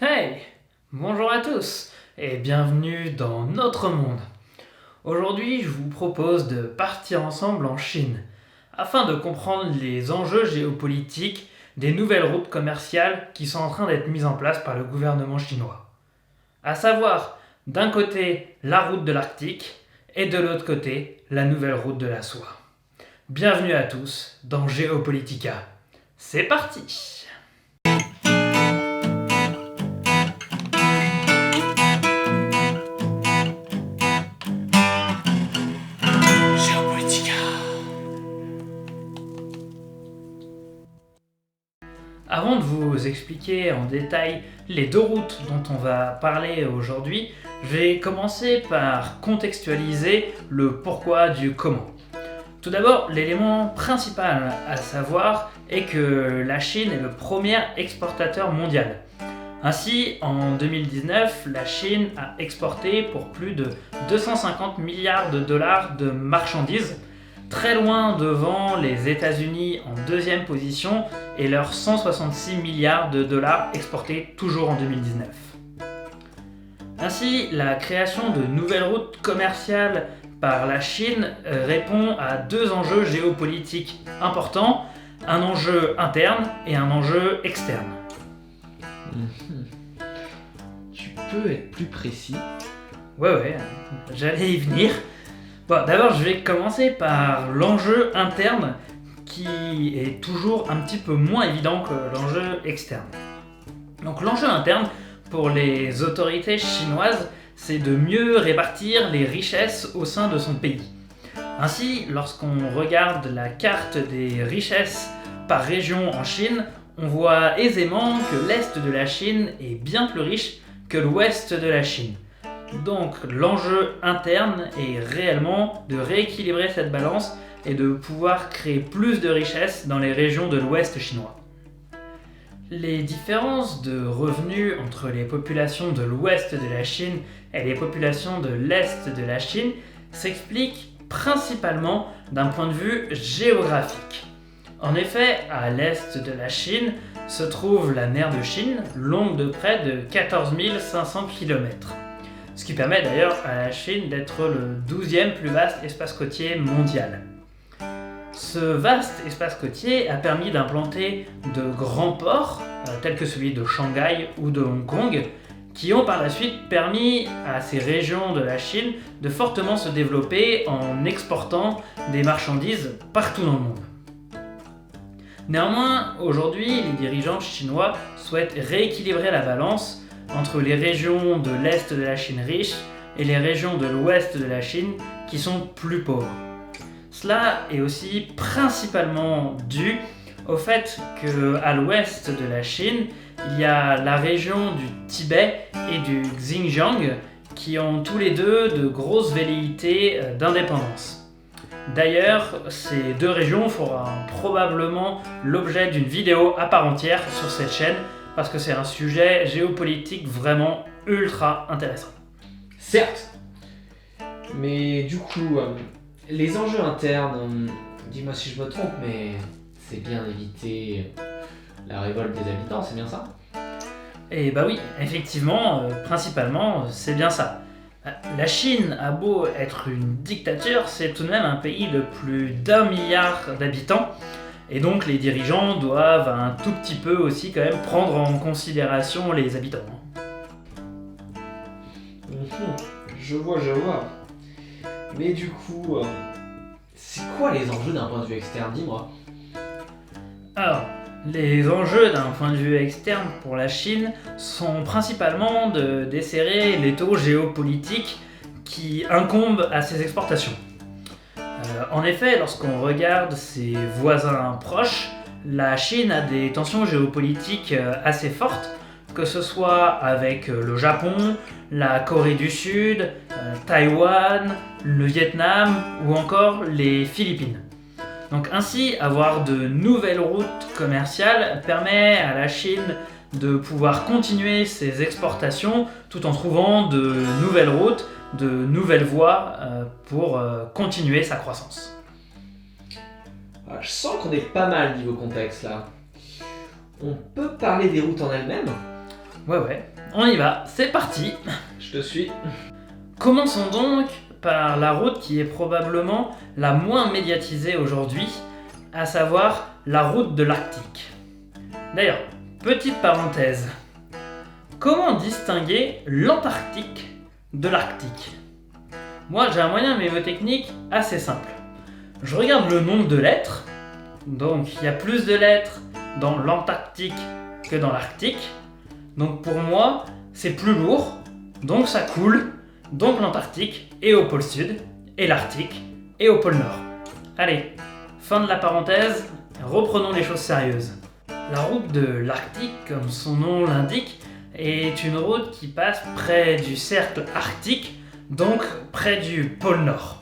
Hey! Bonjour à tous et bienvenue dans notre monde. Aujourd'hui, je vous propose de partir ensemble en Chine afin de comprendre les enjeux géopolitiques des nouvelles routes commerciales qui sont en train d'être mises en place par le gouvernement chinois. À savoir, d'un côté, la route de l'Arctique et de l'autre côté, la nouvelle route de la soie. Bienvenue à tous dans Géopolitica. C'est parti! Avant de vous expliquer en détail les deux routes dont on va parler aujourd'hui, je vais commencer par contextualiser le pourquoi du comment. Tout d'abord, l'élément principal à savoir est que la Chine est le premier exportateur mondial. Ainsi, en 2019, la Chine a exporté pour plus de 250 milliards de dollars de marchandises, très loin devant les États-Unis en deuxième position et leurs 166 milliards de dollars exportés toujours en 2019. Ainsi, la création de nouvelles routes commerciales par la Chine répond à deux enjeux géopolitiques importants, un enjeu interne et un enjeu externe. Tu peux être plus précis? Ouais, j'allais y venir. Bon, d'abord, je vais commencer par l'enjeu interne qui est toujours un petit peu moins évident que l'enjeu externe. Donc l'enjeu interne pour les autorités chinoises, c'est de mieux répartir les richesses au sein de son pays. Ainsi, lorsqu'on regarde la carte des richesses par région en Chine, on voit aisément que l'est de la Chine est bien plus riche que l'ouest de la Chine. Donc l'enjeu interne est réellement de rééquilibrer cette balance et de pouvoir créer plus de richesses dans les régions de l'ouest chinois. Les différences de revenus entre les populations de l'ouest de la Chine et les populations de l'est de la Chine s'expliquent principalement d'un point de vue géographique. En effet, à l'est de la Chine se trouve la mer de Chine, longue de près de 14 500 km. Ce qui permet d'ailleurs à la Chine d'être le 12e plus vaste espace côtier mondial. Ce vaste espace côtier a permis d'implanter de grands ports, tels que celui de Shanghai ou de Hong Kong, qui ont par la suite permis à ces régions de la Chine de fortement se développer en exportant des marchandises partout dans le monde. Néanmoins, aujourd'hui, les dirigeants chinois souhaitent rééquilibrer la balance entre les régions de l'est de la Chine riche et les régions de l'ouest de la Chine qui sont plus pauvres. Cela est aussi principalement dû au fait qu'à l'ouest de la Chine, il y a la région du Tibet et du Xinjiang qui ont tous les deux de grosses velléités d'indépendance. D'ailleurs, ces deux régions feront probablement l'objet d'une vidéo à part entière sur cette chaîne parce que c'est un sujet géopolitique vraiment ultra intéressant. Certes, mais du coup, les enjeux internes, dis-moi si je me trompe, mais c'est bien d'éviter la révolte des habitants, c'est bien ça? Et bah oui, effectivement, principalement, c'est bien ça. La Chine a beau être une dictature, c'est tout de même un pays de plus d'1 milliard d'habitants, et donc les dirigeants doivent un tout petit peu aussi quand même prendre en considération les habitants. Je vois. Mais du coup, c'est quoi les enjeux d'un point de vue externe, dis-moi? Alors, les enjeux d'un point de vue externe pour la Chine sont principalement de desserrer l'étau géopolitique qui incombe à ses exportations. En effet, lorsqu'on regarde ses voisins proches, la Chine a des tensions géopolitiques assez fortes, que ce soit avec le Japon, la Corée du Sud, Taïwan, le Vietnam ou encore les Philippines. Donc ainsi, avoir de nouvelles routes commerciales permet à la Chine de pouvoir continuer ses exportations tout en trouvant de nouvelles routes, de nouvelles voies pour continuer sa croissance. Je sens qu'on est pas mal niveau contexte là. On peut parler des routes en elles-mêmes? Ouais. on y va, c'est parti. Je te suis. Commençons donc par la route qui est probablement la moins médiatisée aujourd'hui, à savoir la route de l'Arctique. D'ailleurs, petite parenthèse, comment distinguer l'Antarctique de l'Arctique? Moi, j'ai un moyen mnémotechnique assez simple. Je regarde le nombre de lettres, donc il y a plus de lettres dans l'Antarctique que dans l'Arctique, donc pour moi, c'est plus lourd, donc ça coule, donc l'Antarctique est au pôle sud, et l'Arctique est au pôle nord. Allez, fin de la parenthèse, reprenons les choses sérieuses. La route de l'Arctique, comme son nom l'indique, est une route qui passe près du cercle arctique, donc près du pôle nord.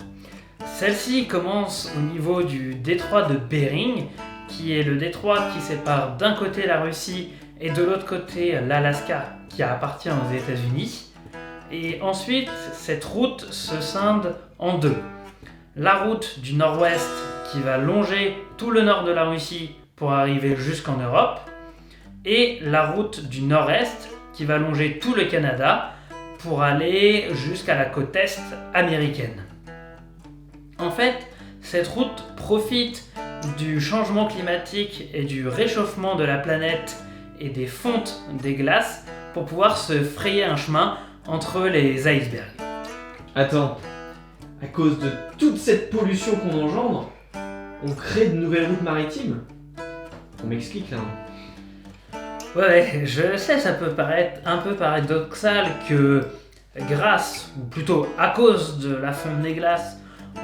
Celle-ci commence au niveau du détroit de Bering, qui est le détroit qui sépare d'un côté la Russie et de l'autre côté l'Alaska, qui appartient aux États-Unis. Et ensuite, cette route se scinde en deux. La route du nord-ouest qui va longer tout le nord de la Russie pour arriver jusqu'en Europe, et la route du nord-est qui va longer tout le Canada pour aller jusqu'à la côte est américaine. En fait, cette route profite du changement climatique et du réchauffement de la planète et des fontes des glaces pour pouvoir se frayer un chemin entre les icebergs. Attends, à cause de toute cette pollution qu'on engendre, on crée de nouvelles routes maritimes? On m'explique là. Ouais, je sais, ça peut paraître un peu paradoxal que grâce, ou plutôt à cause de la fonte des glaces,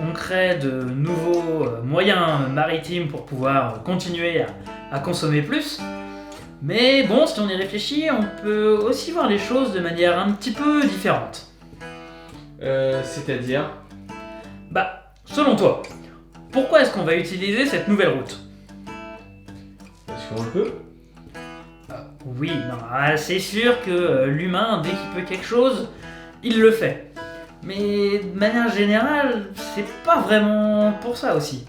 on crée de nouveaux moyens maritimes pour pouvoir continuer à consommer plus. Mais bon, si on y réfléchit, on peut aussi voir les choses de manière un petit peu différente. C'est-à-dire? Bah, selon toi, pourquoi est-ce qu'on va utiliser cette nouvelle route? Parce qu'on le peut? Oui, non, c'est sûr que l'humain, dès qu'il peut quelque chose, il le fait. Mais de manière générale, c'est pas vraiment pour ça aussi.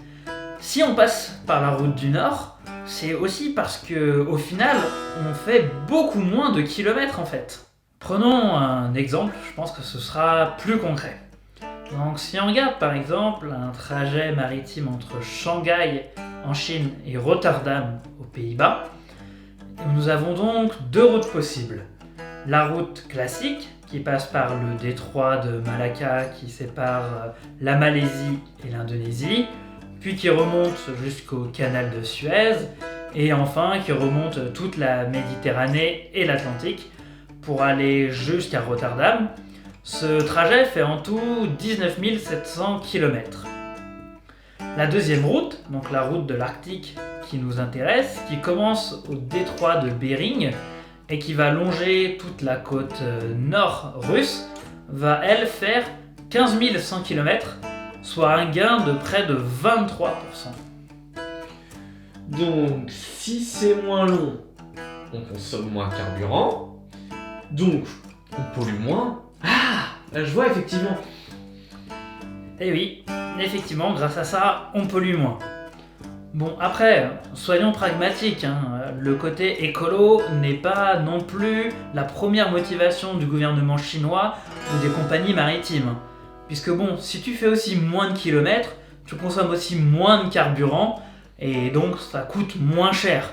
Si on passe par la route du Nord, c'est aussi parce que, au final, on fait beaucoup moins de kilomètres en fait. Prenons un exemple, je pense que ce sera plus concret. Donc si on regarde par exemple un trajet maritime entre Shanghai en Chine et Rotterdam aux Pays-Bas, nous avons donc deux routes possibles. La route classique qui passe par le détroit de Malacca qui sépare la Malaisie et l'Indonésie, puis qui remonte jusqu'au canal de Suez, et enfin qui remonte toute la Méditerranée et l'Atlantique pour aller jusqu'à Rotterdam. Ce trajet fait en tout 19 700 km. La deuxième route, donc la route de l'Arctique qui nous intéresse, qui commence au détroit de Bering et qui va longer toute la côte nord russe, va elle faire 15 100 km, soit un gain de près de 23%. Donc, si c'est moins long, on consomme moins de carburant, donc on pollue moins. Ah, là je vois effectivement. Et oui, effectivement, grâce à ça, on pollue moins. Bon, après, soyons pragmatiques, le côté écolo n'est pas non plus la première motivation du gouvernement chinois ou des compagnies maritimes. Puisque bon, si tu fais aussi moins de kilomètres, tu consommes aussi moins de carburant, et donc ça coûte moins cher.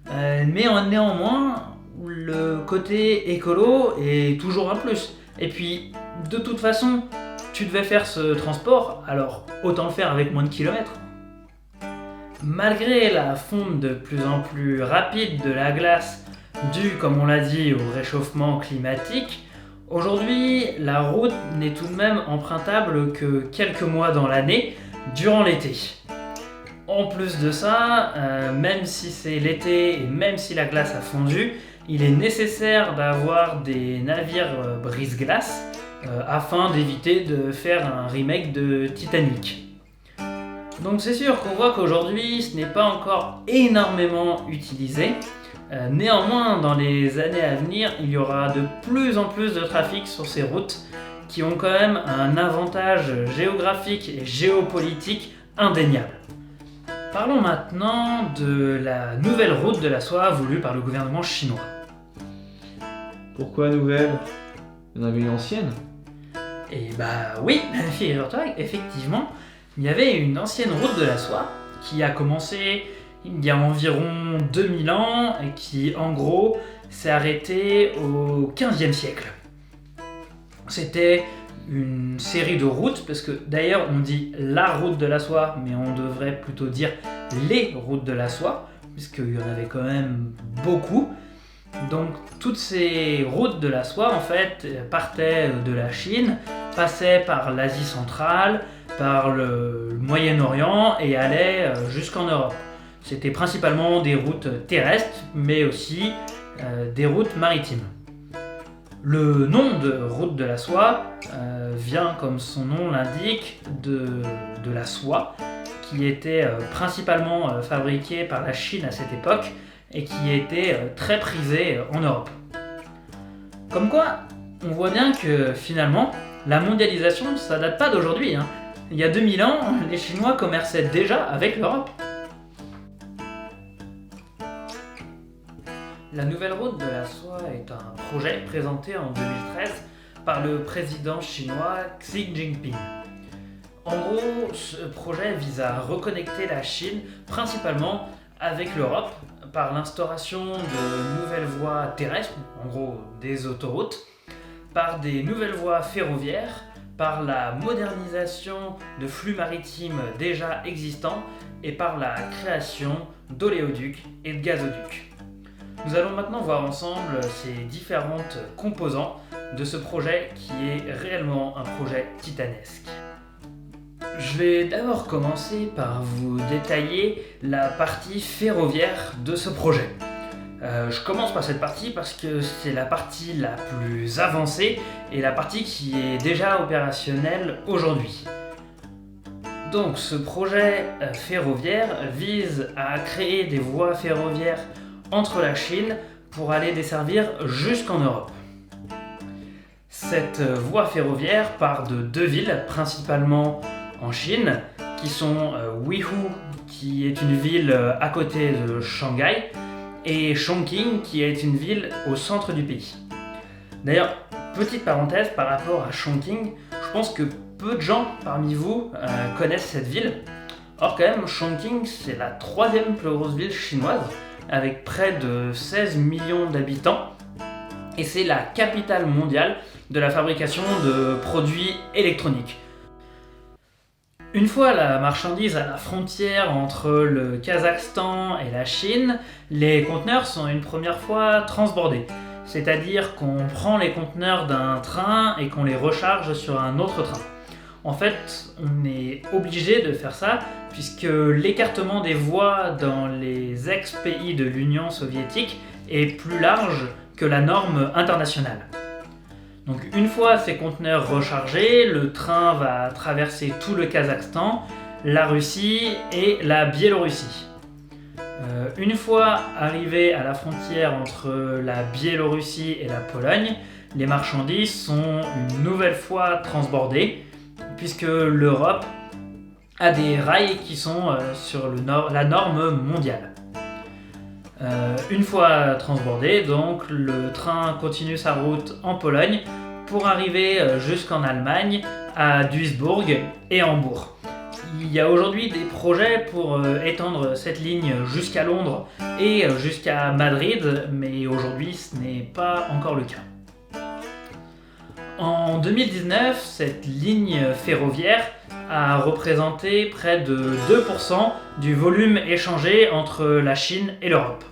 Mais néanmoins, le côté écolo est toujours un plus. Et puis, de toute façon, tu devais faire ce transport, alors autant le faire avec moins de kilomètres. Malgré la fonte de plus en plus rapide de la glace, due, comme on l'a dit, au réchauffement climatique, aujourd'hui, la route n'est tout de même empruntable que quelques mois dans l'année, durant l'été. En plus de ça, même si c'est l'été et même si la glace a fondu, il est nécessaire d'avoir des navires brise-glace afin d'éviter de faire un remake de Titanic. Donc c'est sûr qu'on voit qu'aujourd'hui ce n'est pas encore énormément utilisé. Néanmoins, dans les années à venir, il y aura de plus en plus de trafic sur ces routes qui ont quand même un avantage géographique et géopolitique indéniable. Parlons maintenant de la nouvelle route de la soie voulue par le gouvernement chinois. Pourquoi nouvelle? Il y en avait une ancienne? Et bah oui, figure-toi, effectivement, il y avait une ancienne route de la soie qui a commencé il y a environ 2000 ans et qui, en gros, s'est arrêtée au 15e siècle. C'était une série de routes, parce que d'ailleurs on dit la route de la soie, mais on devrait plutôt dire les routes de la soie, puisqu'il y en avait quand même beaucoup. Donc toutes ces routes de la soie en fait partaient de la Chine, passaient par l'Asie centrale, par le Moyen-Orient et allaient jusqu'en Europe. C'était principalement des routes terrestres, mais aussi des routes maritimes. Le nom de route de la soie vient, comme son nom l'indique, de la soie, qui était principalement fabriquée par la Chine à cette époque et qui était très prisée en Europe. Comme quoi, on voit bien que finalement, la mondialisation, ça date pas d'aujourd'hui. Il y a 2000 ans, les Chinois commerçaient déjà avec l'Europe. La nouvelle route de la soie est un projet présenté en 2013 par le président chinois Xi Jinping. En gros, ce projet vise à reconnecter la Chine principalement avec l'Europe par l'instauration de nouvelles voies terrestres, en gros des autoroutes, par des nouvelles voies ferroviaires, par la modernisation de flux maritimes déjà existants et par la création d'oléoducs et de gazoducs. Nous allons maintenant voir ensemble ces différentes composantes de ce projet qui est réellement un projet titanesque. Je vais d'abord commencer par vous détailler la partie ferroviaire de ce projet. Je commence par cette partie parce que c'est la partie la plus avancée et la partie qui est déjà opérationnelle aujourd'hui. Donc ce projet ferroviaire vise à créer des voies ferroviaires entre la Chine pour aller desservir jusqu'en Europe. Cette voie ferroviaire part de deux villes, principalement en Chine, qui sont Wuhu, qui est une ville à côté de Shanghai, et Chongqing, qui est une ville au centre du pays. D'ailleurs, petite parenthèse par rapport à Chongqing, je pense que peu de gens parmi vous connaissent cette ville. Or quand même, Chongqing, c'est la troisième plus grosse ville chinoise, avec près de 16 millions d'habitants, et c'est la capitale mondiale de la fabrication de produits électroniques. Une fois la marchandise à la frontière entre le Kazakhstan et la Chine, les conteneurs sont une première fois transbordés. C'est-à-dire qu'on prend les conteneurs d'un train et qu'on les recharge sur un autre train. En fait, on est obligé de faire ça puisque l'écartement des voies dans les ex-pays de l'Union soviétique est plus large que la norme internationale. Donc une fois ces conteneurs rechargés, le train va traverser tout le Kazakhstan, la Russie et la Biélorussie. Une fois arrivé à la frontière entre la Biélorussie et la Pologne, les marchandises sont une nouvelle fois transbordées, puisque l'Europe a des rails qui sont sur la norme mondiale. Une fois transbordé, donc, le train continue sa route en Pologne pour arriver jusqu'en Allemagne, à Duisbourg et Hambourg. Il y a aujourd'hui des projets pour étendre cette ligne jusqu'à Londres et jusqu'à Madrid, mais aujourd'hui ce n'est pas encore le cas. En 2019, cette ligne ferroviaire a représenté près de 2% du volume échangé entre la Chine et l'Europe.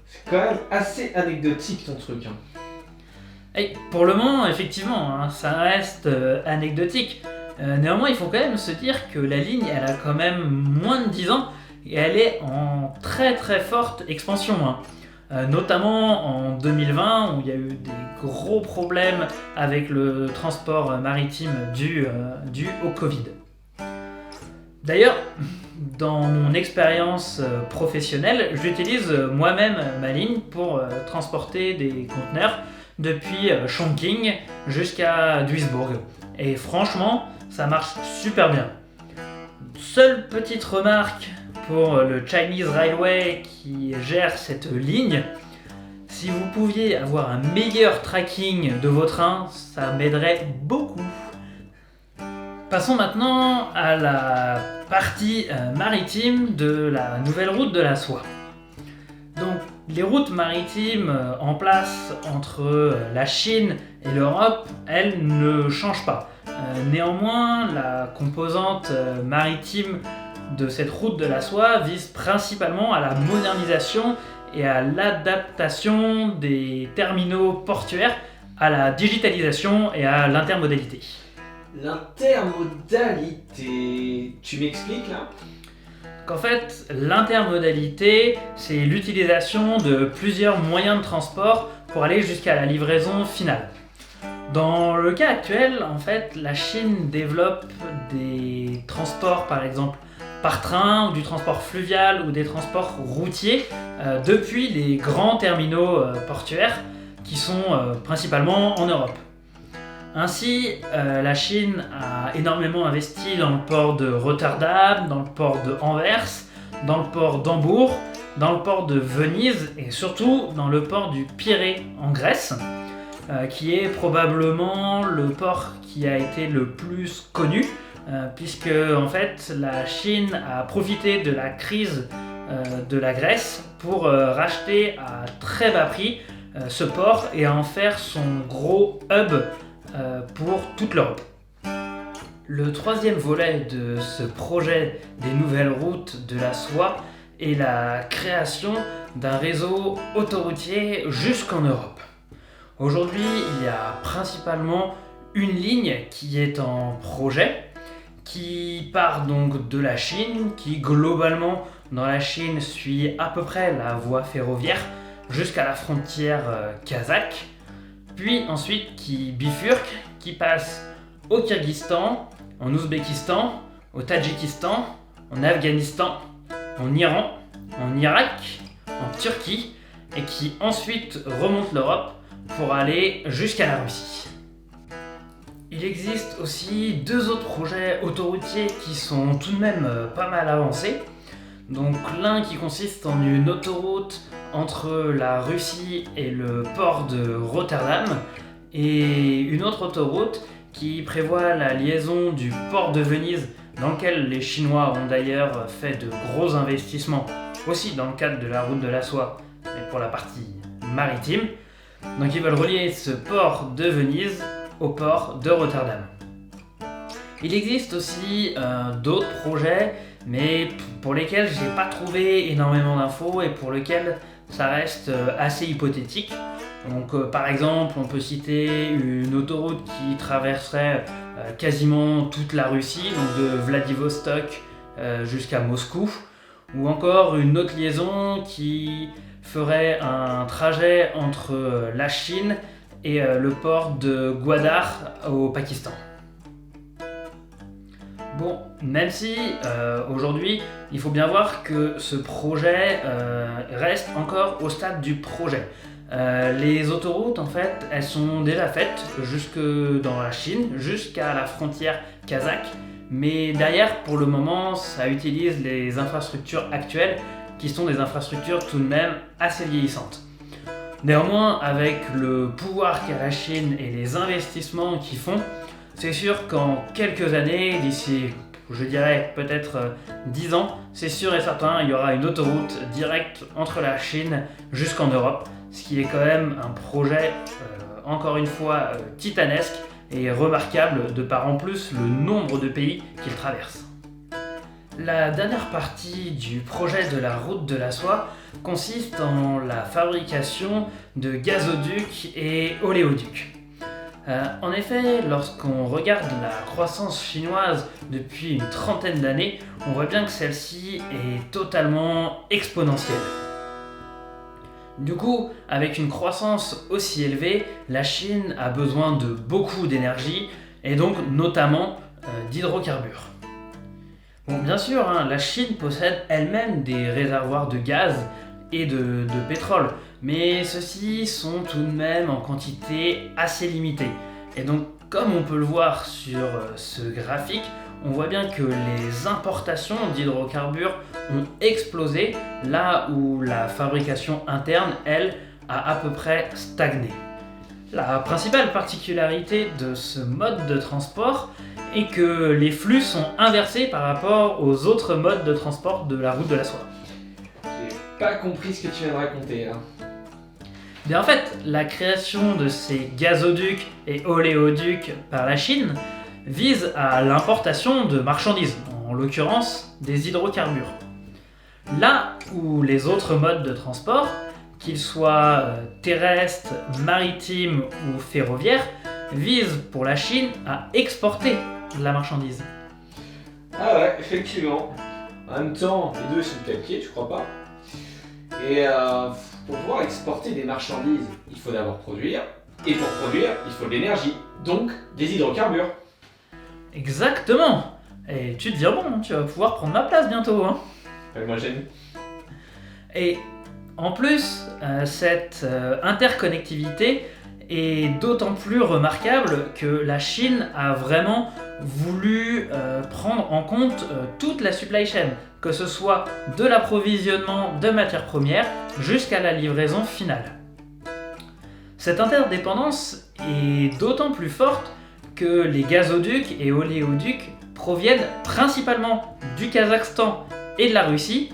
C'est quand même assez anecdotique ton truc. Et pour le moment, effectivement, ça reste anecdotique. Néanmoins, il faut quand même se dire que la ligne, elle a quand même moins de 10 ans et elle est en très très forte expansion. Notamment en 2020 où il y a eu des gros problèmes avec le transport maritime dû au Covid. D'ailleurs, dans mon expérience professionnelle, j'utilise moi-même ma ligne pour transporter des conteneurs depuis Chongqing jusqu'à Duisbourg. Et franchement, ça marche super bien. Seule petite remarque pour le Chinese Railway qui gère cette ligne, si vous pouviez avoir un meilleur tracking de vos trains, ça m'aiderait beaucoup. Passons maintenant à la partie maritime de la nouvelle route de la soie. Donc, les routes maritimes en place entre la Chine et l'Europe, elles ne changent pas. Néanmoins, la composante maritime de cette route de la soie vise principalement à la modernisation et à l'adaptation des terminaux portuaires, à la digitalisation et à l'intermodalité. L'intermodalité, tu m'expliques là? En fait, l'intermodalité, c'est l'utilisation de plusieurs moyens de transport pour aller jusqu'à la livraison finale. Dans le cas actuel, en fait, la Chine développe des transports, par exemple, par train, ou du transport fluvial ou des transports routiers depuis les grands terminaux portuaires qui sont principalement en Europe. Ainsi, la Chine a énormément investi dans le port de Rotterdam, dans le port de Anvers, dans le port d'Hambourg, dans le port de Venise et surtout dans le port du Pirée en Grèce, qui est probablement le port qui a été le plus connu, puisque en fait la Chine a profité de la crise de la Grèce pour racheter à très bas prix ce port et en faire son gros hub pour toute l'Europe. Le troisième volet de ce projet des nouvelles routes de la soie est la création d'un réseau autoroutier jusqu'en Europe. Aujourd'hui, il y a principalement une ligne qui est en projet, qui part donc de la Chine, qui globalement dans la Chine suit à peu près la voie ferroviaire jusqu'à la frontière kazakh, puis ensuite qui bifurque, qui passe au Kyrgyzstan, en Ouzbékistan, au Tadjikistan, en Afghanistan, en Iran, en Irak, en Turquie, et qui ensuite remonte l'Europe pour aller jusqu'à la Russie. Il existe aussi deux autres projets autoroutiers qui sont tout de même pas mal avancés. Donc l'un qui consiste en une autoroute entre la Russie et le port de Rotterdam, et une autre autoroute qui prévoit la liaison du port de Venise, dans lequel les Chinois ont d'ailleurs fait de gros investissements, aussi dans le cadre de la route de la soie, mais pour la partie maritime. Donc ils veulent relier ce port de Venise au port de Rotterdam. Il existe aussi d'autres projets, mais pour lesquels j'ai pas trouvé énormément d'infos et pour lesquels ça reste assez hypothétique. Donc par exemple, on peut citer une autoroute qui traverserait quasiment toute la Russie, donc de Vladivostok jusqu'à Moscou, ou encore une autre liaison qui ferait un trajet entre la Chine et le port de Gwadar au Pakistan. Bon, même si aujourd'hui, il faut bien voir que ce projet reste encore au stade du projet. Les autoroutes, en fait, elles sont déjà faites jusque dans la Chine, jusqu'à la frontière kazakh, mais derrière, pour le moment, ça utilise les infrastructures actuelles, qui sont des infrastructures tout de même assez vieillissantes. Néanmoins, avec le pouvoir qu'a la Chine et les investissements qu'ils font, c'est sûr qu'en quelques années, d'ici, je dirais peut-être 10 ans, c'est sûr et certain, il y aura une autoroute directe entre la Chine jusqu'en Europe, ce qui est quand même un projet, encore une fois, titanesque et remarquable de par en plus le nombre de pays qu'il traverse. La dernière partie du projet de la route de la soie consiste en la fabrication de gazoducs et oléoducs. En effet, lorsqu'on regarde la croissance chinoise depuis une trentaine d'années, on voit bien que celle-ci est totalement exponentielle. Du coup, avec une croissance aussi élevée, la Chine a besoin de beaucoup d'énergie et donc notamment d'hydrocarbures. Bon, bien sûr, la Chine possède elle-même des réservoirs de gaz et de pétrole, mais ceux-ci sont tout de même en quantité assez limitée. Et donc, comme on peut le voir sur ce graphique, on voit bien que les importations d'hydrocarbures ont explosé, là où la fabrication interne, elle, a à peu près stagné. La principale particularité de ce mode de transport est que les flux sont inversés par rapport aux autres modes de transport de la route de la soie. J'ai pas compris ce que tu viens de raconter là. Bien, en fait, la création de ces gazoducs et oléoducs par la Chine vise à l'importation de marchandises, en l'occurrence des hydrocarbures. Là où les autres modes de transport, qu'ils soient terrestres, maritimes ou ferroviaires, visent pour la Chine à exporter de la marchandise. Ah ouais, effectivement. En même temps, les deux sont calqués, tu crois pas? Et pour pouvoir exporter des marchandises, il faut d'abord produire. Et pour produire, il faut de l'énergie, donc des hydrocarbures. Exactement. Et tu te dis, bon, tu vas pouvoir prendre ma place bientôt, hein. Appelle-moi Jenny. Et en plus, cette interconnectivité est d'autant plus remarquable que la Chine a vraiment voulu prendre en compte toute la supply chain, que ce soit de l'approvisionnement de matières premières jusqu'à la livraison finale. Cette interdépendance est d'autant plus forte que les gazoducs et oléoducs proviennent principalement du Kazakhstan et de la Russie,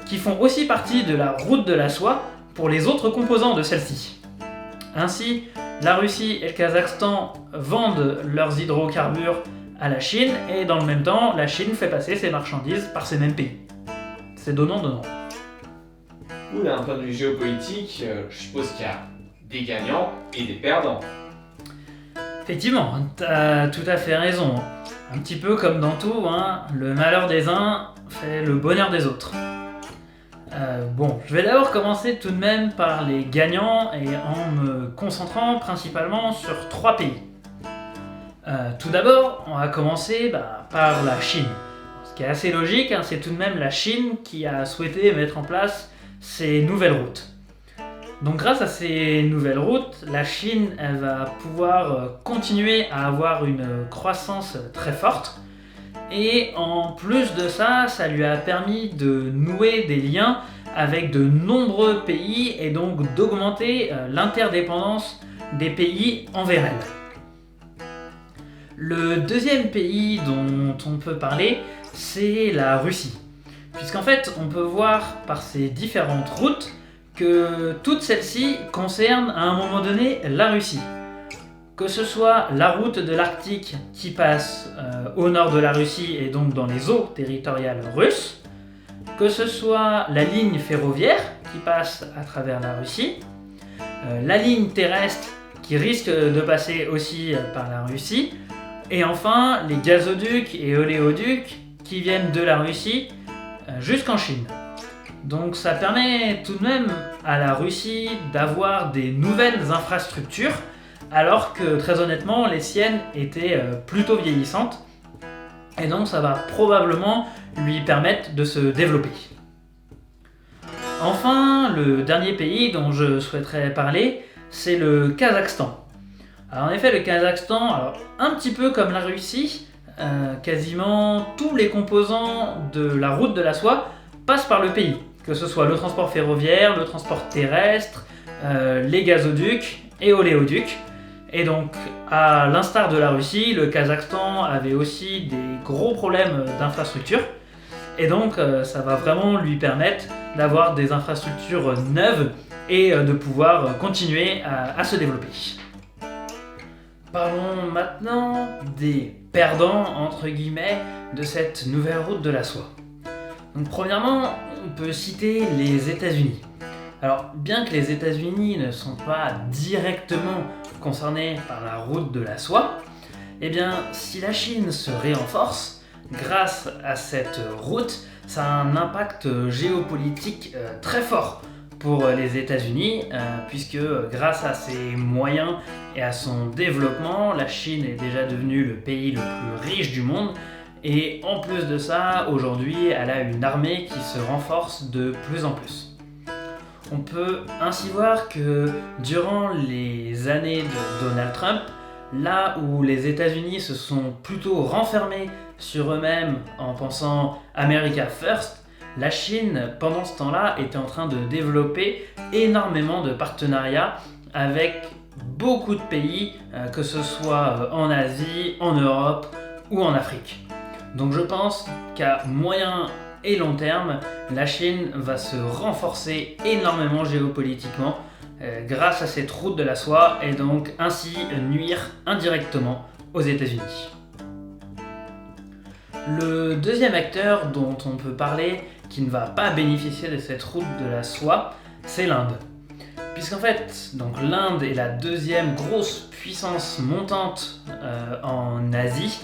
qui font aussi partie de la route de la soie pour les autres composants de celle-ci. Ainsi, la Russie et le Kazakhstan vendent leurs hydrocarbures à la Chine et dans le même temps, la Chine fait passer ses marchandises par ces mêmes pays. C'est donnant-donnant. Ou d'un point de vue géopolitique, je suppose qu'il y a des gagnants et des perdants. Effectivement, t'as tout à fait raison. Un petit peu comme dans tout, hein, le malheur des uns fait le bonheur des autres. Bon, je vais d'abord commencer tout de même par les gagnants et en me concentrant principalement sur 3 pays. Tout d'abord, on va commencer par la Chine. Ce qui est assez logique, hein, c'est tout de même la Chine qui a souhaité mettre en place ces nouvelles routes. Donc grâce à ces nouvelles routes, la Chine elle va pouvoir continuer à avoir une croissance très forte. Et en plus de ça, ça lui a permis de nouer des liens avec de nombreux pays et donc d'augmenter l'interdépendance des pays envers elle. Le deuxième pays dont on peut parler, c'est la Russie. Puisqu'en fait, on peut voir par ces différentes routes que toutes celles-ci concernent à un moment donné la Russie. Que ce soit la route de l'Arctique qui passe au nord de la Russie et donc dans les eaux territoriales russes, que ce soit la ligne ferroviaire qui passe à travers la Russie, la ligne terrestre qui risque de passer aussi par la Russie, et enfin les gazoducs et oléoducs qui viennent de la Russie jusqu'en Chine. Donc ça permet tout de même à la Russie d'avoir des nouvelles infrastructures, alors que très honnêtement les siennes étaient plutôt vieillissantes, et donc ça va probablement lui permettre de se développer. Enfin, le dernier pays dont je souhaiterais parler, c'est le Kazakhstan. Alors en effet, le Kazakhstan, un petit peu comme la Russie, quasiment tous les composants de la route de la soie passent par le pays, que ce soit le transport ferroviaire, le transport terrestre, les gazoducs et oléoducs. Et donc, à l'instar de la Russie, le Kazakhstan avait aussi des gros problèmes d'infrastructure. Et donc, ça va vraiment lui permettre d'avoir des infrastructures neuves et de pouvoir continuer à se développer. Parlons maintenant des perdants, entre guillemets, de cette nouvelle route de la soie. Donc, premièrement, on peut citer les États-Unis. Alors, bien que les États-Unis ne sont pas directement concernés par la route de la soie, eh bien, si la Chine se renforce grâce à cette route, ça a un impact géopolitique très fort pour les États-Unis, puisque grâce à ses moyens et à son développement, la Chine est déjà devenue le pays le plus riche du monde. Et en plus de ça, aujourd'hui, elle a une armée qui se renforce de plus en plus. On peut ainsi voir que durant les années de Donald Trump, là où les États-Unis se sont plutôt renfermés sur eux-mêmes en pensant America First, la Chine, pendant ce temps-là, était en train de développer énormément de partenariats avec beaucoup de pays, que ce soit en Asie, en Europe ou en Afrique. Donc je pense qu'à moyen et long terme, la Chine va se renforcer énormément géopolitiquement grâce à cette route de la soie et donc ainsi nuire indirectement aux États-Unis. Le deuxième acteur dont on peut parler qui ne va pas bénéficier de cette route de la soie, c'est l'Inde. Puisqu'en fait, donc l'Inde est la deuxième grosse puissance montante en Asie,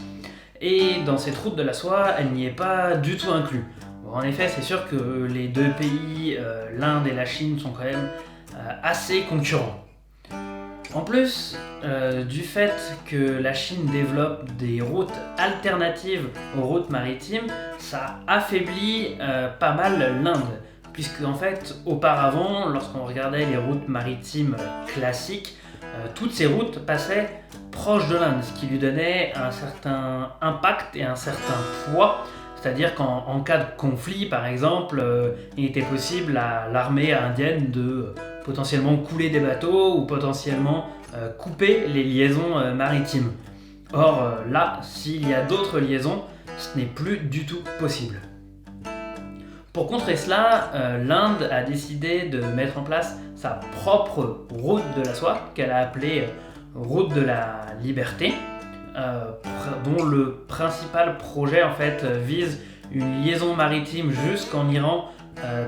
et dans cette route de la soie, elle n'y est pas du tout inclue. Bon, en effet, c'est sûr que les deux pays, l'Inde et la Chine, sont quand même assez concurrents. En plus du fait que la Chine développe des routes alternatives aux routes maritimes, ça affaiblit pas mal l'Inde. Puisque en fait, auparavant, lorsqu'on regardait les routes maritimes classiques, toutes ces routes passaient proches de l'Inde, ce qui lui donnait un certain impact et un certain poids. C'est-à-dire qu'en cas de conflit, par exemple, il était possible à l'armée indienne de potentiellement couler des bateaux ou potentiellement couper les liaisons maritimes. Or là, s'il y a d'autres liaisons, ce n'est plus du tout possible. Pour contrer cela, l'Inde a décidé de mettre en place sa propre route de la soie, qu'elle a appelée route de la liberté, dont le principal projet en fait vise une liaison maritime jusqu'en Iran,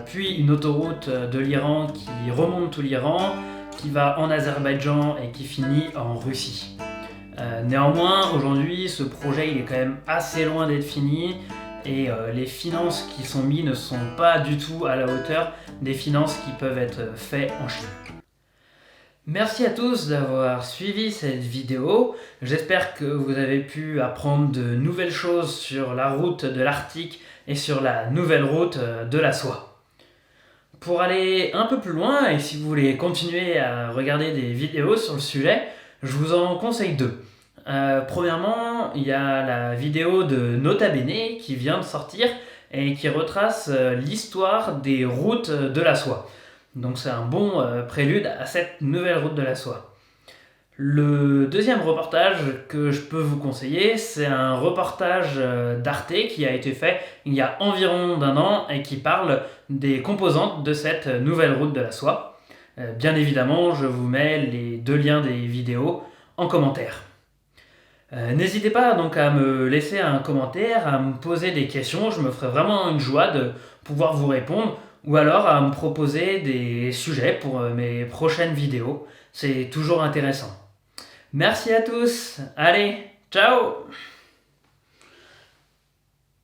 puis une autoroute de l'Iran qui remonte tout l'Iran, qui va en Azerbaïdjan et qui finit en Russie. Néanmoins, aujourd'hui, ce projet il est quand même assez loin d'être fini, et les finances qui sont mises ne sont pas du tout à la hauteur des finances qui peuvent être faites en Chine. Merci à tous d'avoir suivi cette vidéo. J'espère que vous avez pu apprendre de nouvelles choses sur la route de l'Arctique et sur la nouvelle route de la soie. Pour aller un peu plus loin, et si vous voulez continuer à regarder des vidéos sur le sujet, je vous en conseille deux. Premièrement, il y a la vidéo de Nota Bene qui vient de sortir et qui retrace l'histoire des routes de la soie. Donc c'est un bon prélude à cette nouvelle route de la soie. Le deuxième reportage que je peux vous conseiller, c'est un reportage d'Arte qui a été fait il y a environ un an et qui parle des composantes de cette nouvelle route de la soie. Bien évidemment, je vous mets les deux liens des vidéos en commentaire. N'hésitez pas donc à me laisser un commentaire, à me poser des questions, je me ferai vraiment une joie de pouvoir vous répondre, ou alors à me proposer des sujets pour mes prochaines vidéos, c'est toujours intéressant. Merci à tous, allez, ciao!